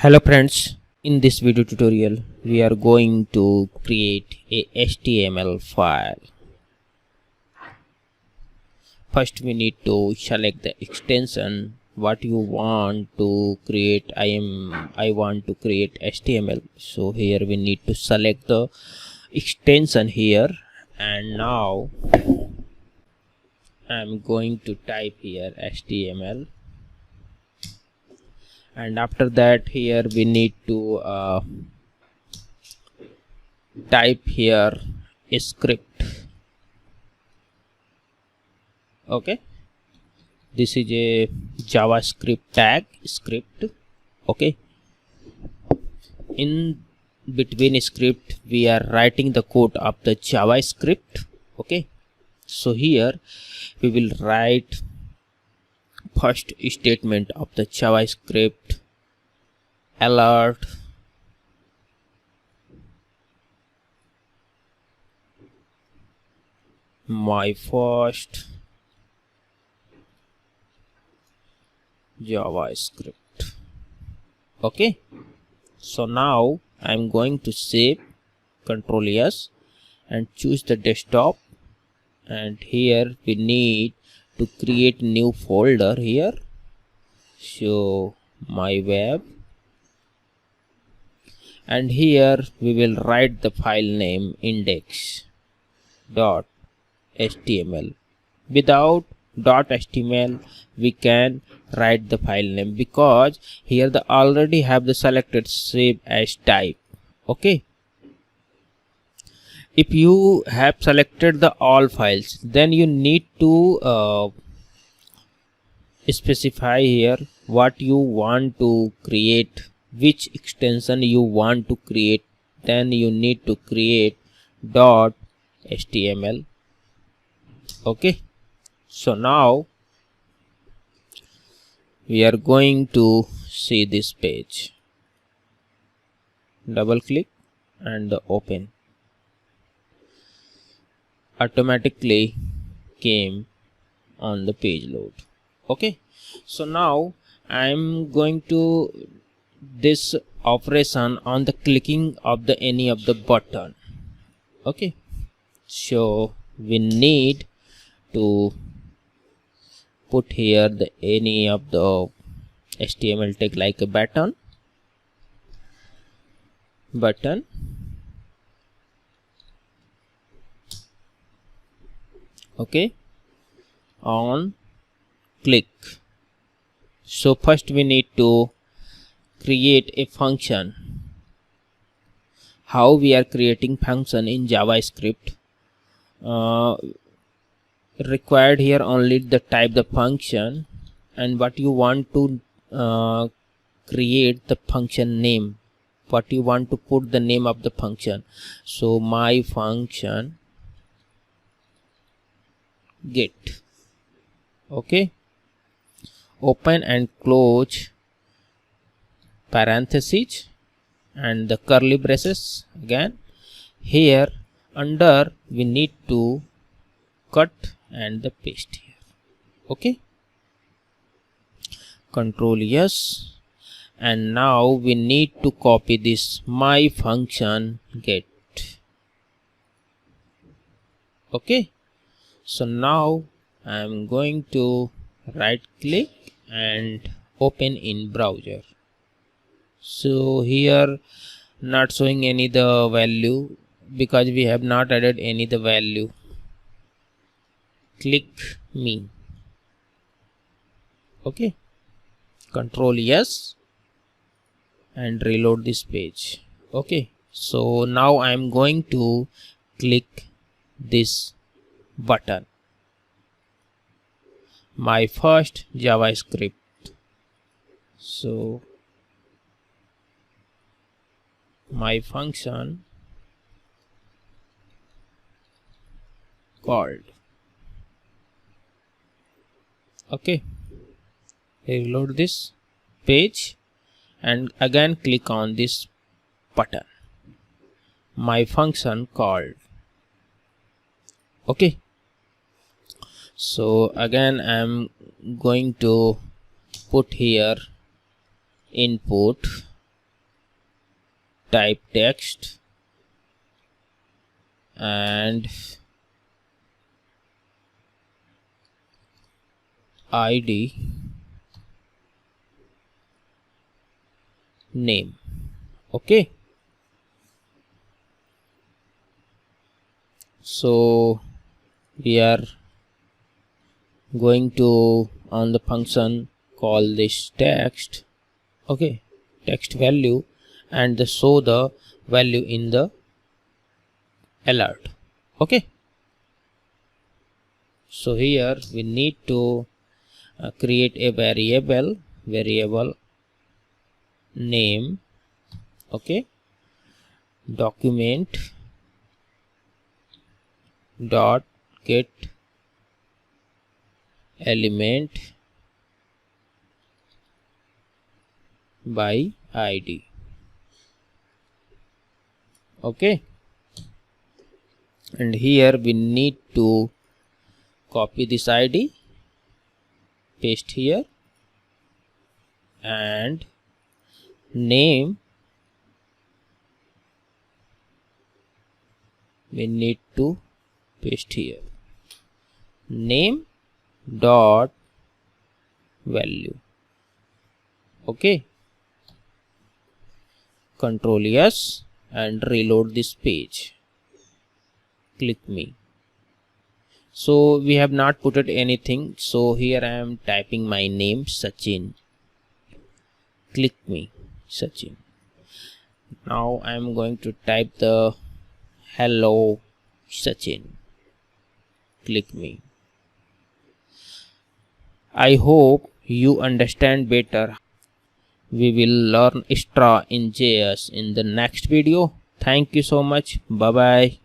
Hello friends, in this video tutorial we are going to create a HTML file. First we need to select the extension what you want to create. I want to create HTML, so here we need to select the extension here, and now I'm going to type here HTML. And after that here we need to type here a script. Okay, this is a javascript tag script. Okay, in between script we are writing the code of the javascript. Okay, so here we will write first statement of the javascript alert my first javascript. Okay, so now I'm going to save, Control S, and choose the desktop, and here we need to create new folder here. So my web, and here we will write the file name index.html. Without .html we can write the file name, because here they already have the selected save as type. Okay, if you have selected the all files, then you need to specify here what you want to create, which extension you want to create. Then you need to create .html. Okay, so now we are going to see this page. Double click and open. Automatically came on the page load. Okay, so now I'm going to this operation on the clicking of the any of the button. Okay, so we need to put here the any of the HTML tag like a button. Okay, on click. So first we need to create a function. How we are creating function in JavaScript? Required here only the type the function and what you want to create the function name, what you want to put the name of the function. So my function get. Okay, open and close parentheses and the curly braces again. Here under we need to cut and the paste here. Okay, Control S, and now we need to copy this my function get. Okay, so now I'm going to right click and open in browser. So here not showing any the value because we have not added any the value. Click me. Okay, Control S and reload this page. Okay, so now I'm going to click this button, my first JavaScript. So my function called. Okay, reload this page and again click on this button, my function called. Okay, so again I'm going to put here input type text and id name. Okay, so we are going to on the function call this text, okay, text value, and show the value in the alert. Okay, so here we need to create a variable name, okay, document dot get element by id. Okay, and here we need to copy this id, paste here, and name we need to paste here, name dot value. Okay, control yes and reload this page. Click me. So we have not put it anything, so here I am typing my name Sachin. Click me Sachin. Now I am going to type the hello Sachin. Click me. I hope you understand better. We will learn extra in JS in the next video. Thank you so much. Bye bye.